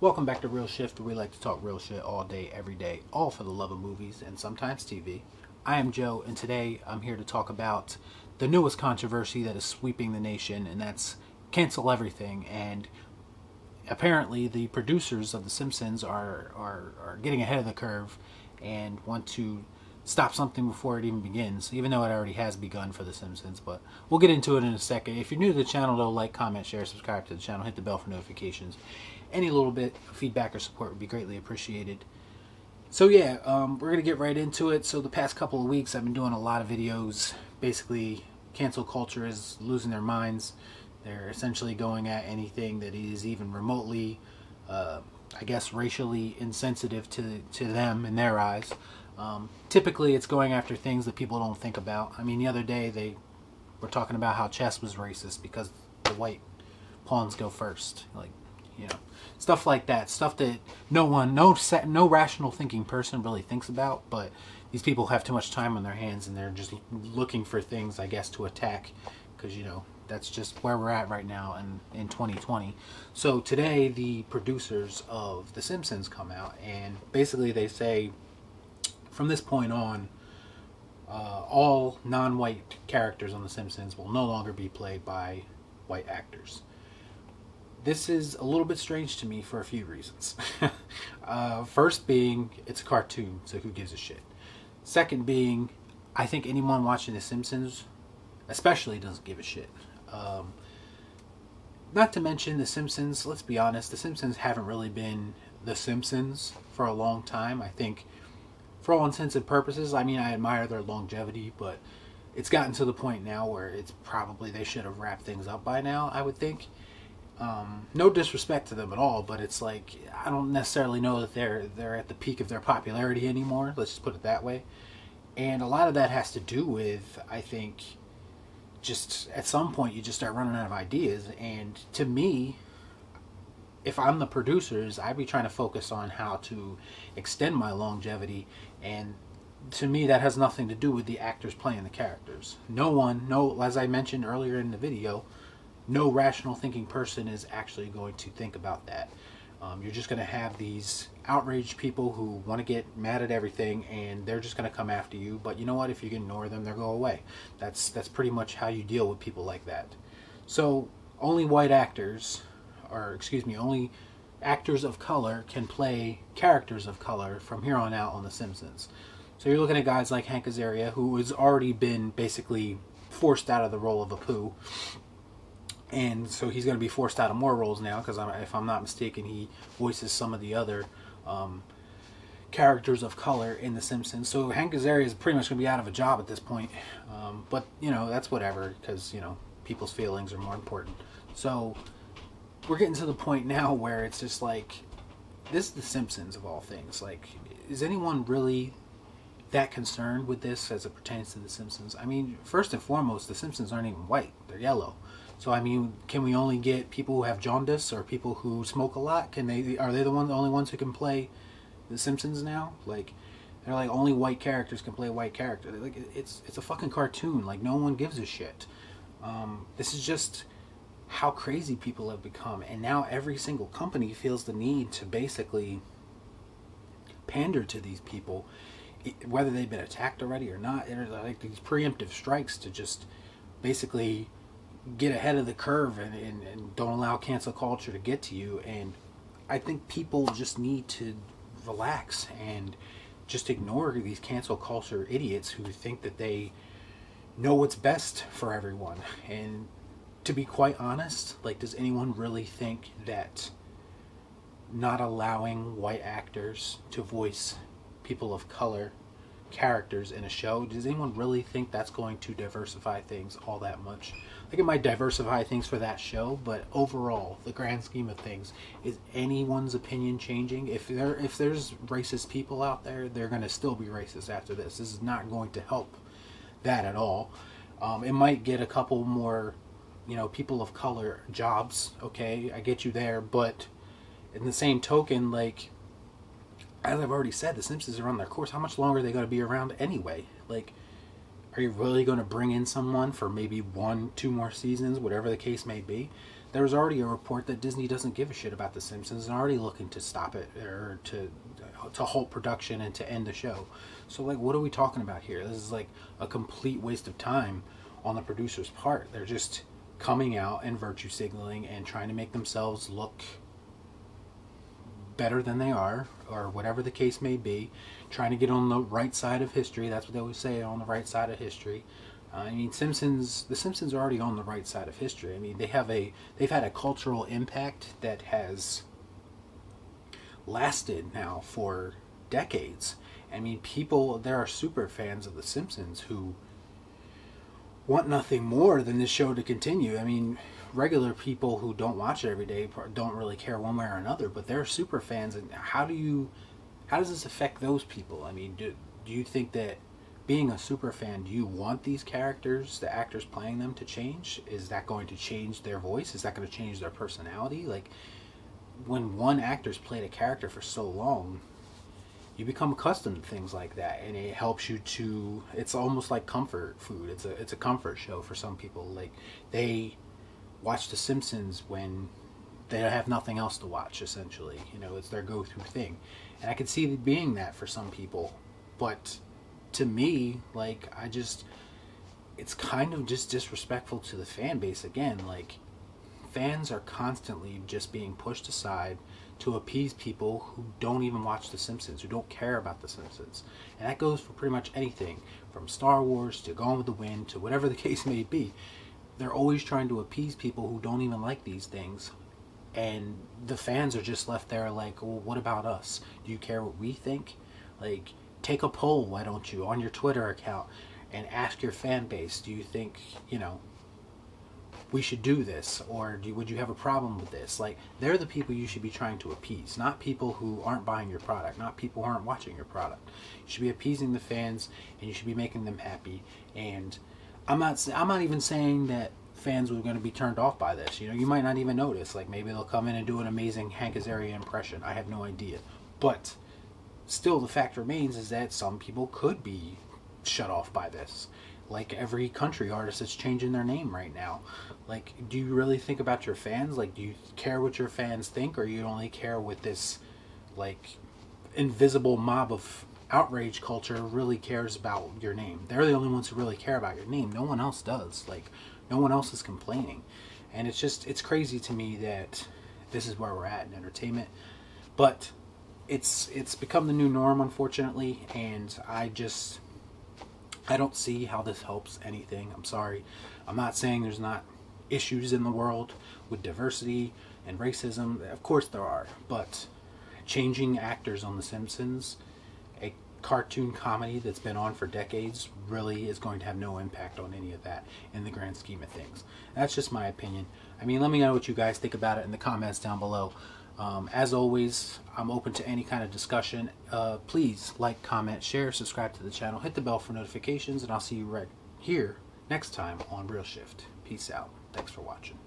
Welcome back to Real Shift, where we like to talk real shit all day, every day, all for the love of movies and sometimes TV. I am Joe, and today I'm here to talk about the newest controversy that is sweeping the nation, and that's cancel everything. And apparently, the producers of The Simpsons are getting ahead of the curve and want to stop something before it even begins, even though it already has begun for The Simpsons. But we'll get into it in a second. If you're new to the channel, though, like, comment, share, subscribe to the channel, hit the bell for notifications. Any little bit of feedback or support would be greatly appreciated. So yeah, we're gonna get right into it. So the past couple of weeks, I've been doing a lot of videos. Basically, cancel culture is losing their minds. They're essentially going at anything that is even remotely, I guess, racially insensitive to them in their eyes. Typically, it's going after things that people don't think about. I mean, the other day they were talking about how chess was racist because the white pawns go first. Like, you know, stuff like that. Stuff that no rational thinking person really thinks about. But these people have too much time on their hands, and they're just looking for things, I guess, to attack. Because that's just where we're at right now in 2020. So today, the producers of The Simpsons come out, and basically they say, from this point on, all non-white characters on The Simpsons will no longer be played by white actors. This is a little bit strange to me for a few reasons. First being, it's a cartoon, so who gives a shit? Second being, I think anyone watching The Simpsons especially doesn't give a shit. Not to mention The Simpsons, let's be honest, The Simpsons haven't really been The Simpsons for a long time. I think, for all intents and purposes, I mean, I admire their longevity, but it's gotten to the point now where it's probably they should have wrapped things up by now, I would think. No disrespect to them at all, but it's like I don't necessarily know that they're at the peak of their popularity anymore. Let's just put it that way. And a lot of that has to do with, I think, just at some point you just start running out of ideas. And to me, if I'm the producers, I'd be trying to focus on how to extend my longevity. And to me, that has nothing to do with the actors playing the characters. No, as I mentioned earlier in the video, no rational thinking person is actually going to think about that. You're just going to have these outraged people who want to get mad at everything, and they're just going to come after you. But you know what? If you ignore them, they'll go away. That's pretty much how you deal with people like that. So only white actors, only actors of color can play characters of color from here on out on The Simpsons. So you're looking at guys like Hank Azaria, who has already been basically forced out of the role of Apu. And so he's going to be forced out of more roles now because, if I'm not mistaken, he voices some of the other characters of color in The Simpsons. So Hank Azaria is pretty much going to be out of a job at this point. But, that's whatever because, people's feelings are more important. So we're getting to the point now where it's just like, this is The Simpsons of all things. Like, is anyone really that concerned with this as it pertains to The Simpsons? I mean, first and foremost, The Simpsons aren't even white. They're yellow. So I mean, can we only get people who have jaundice or people who smoke a lot? Are they the only ones who can play The Simpsons now? Like, they're like only white characters can play white characters. Like, it's a fucking cartoon. Like, no one gives a shit. This is just how crazy people have become, and now every single company feels the need to basically pander to these people, whether they've been attacked already or not. They're like these preemptive strikes to just basically get ahead of the curve and don't allow cancel culture to get to you. And I think people just need to relax and just ignore these cancel culture idiots who think that they know what's best for everyone. And to be quite honest, like, does anyone really think that not allowing white actors to voice people of color characters in a show, does anyone really think that's going to diversify things all that much? Like, it might diversify things for that show, but overall, the grand scheme of things, is anyone's opinion changing? If there's racist people out there, they're going to still be racist after this. This is not going to help that at all. It might get a couple more, people of color jobs. Okay, I get you there, but in the same token, like, as I've already said, the Simpsons are on their course. How much longer are they going to be around anyway? Like, are you really going to bring in someone for maybe 1-2 more seasons, whatever the case may be? there was already a report that Disney doesn't give a shit about The Simpsons and already looking to stop it or to halt production and to end the show. So like, what are we talking about here? This is like a complete waste of time on the producer's part. They're just coming out and virtue signaling and trying to make themselves look better than they are, or whatever the case may be, trying to get on the right side of history. That's what they always say, on the right side of history. I mean, the Simpsons are already on the right side of history. I mean, they've had a cultural impact that has lasted now for decades. I mean, there are super fans of The Simpsons who want nothing more than this show to continue. I mean, regular people who don't watch it every day don't really care one way or another, but they're super fans. And how does this affect those people? I mean, do you think that being a super fan, do you want these characters, the actors playing them, to change? Is that going to change their voice? Is that going to change their personality? Like, when one actor's played a character for so long, you become accustomed to things like that, and it helps you to. It's almost like comfort food. It's a comfort show for some people. Like, they watch The Simpsons when they have nothing else to watch. Essentially, it's their go-to thing, and I could see it being that for some people. But to me, like, it's kind of just disrespectful to the fan base. Again, like, fans are constantly just being pushed aside to appease people who don't even watch The Simpsons, who don't care about The Simpsons. And that goes for pretty much anything, from Star Wars to Gone with the Wind to whatever the case may be. They're always trying to appease people who don't even like these things. And the fans are just left there like, well, what about us? Do you care what we think? Like, take a poll, why don't you, on your Twitter account, and ask your fan base, do you think, we should do this, or would you have a problem with this? Like, they're the people you should be trying to appease, not people who aren't buying your product, not people who aren't watching your product. You should be appeasing the fans, and you should be making them happy. And I'm not even saying that fans are going to be turned off by this. You might not even notice. Like, maybe they'll come in and do an amazing Hank Azaria impression. I have no idea. But still, the fact remains is that some people could be shut off by this. Like every country artist that's changing their name right now. Like, do you really think about your fans? Like, do you care what your fans think, or you only care what this, like, invisible mob of outrage culture really cares about your name? They're the only ones who really care about your name. No one else does. Like, no one else is complaining. And it's crazy to me that this is where we're at in entertainment. But it's become the new norm, unfortunately, and I don't see how this helps anything. I'm sorry. I'm not saying there's not issues in the world with diversity and racism. Of course there are. But changing actors on The Simpsons, a cartoon comedy that's been on for decades, really is going to have no impact on any of that in the grand scheme of things. That's just my opinion. I mean, let me know what you guys think about it in the comments down below. As always, I'm open to any kind of discussion. Please like, comment, share, subscribe to the channel, hit the bell for notifications, and I'll see you right here next time on Real Shift. Peace out. Thanks for watching.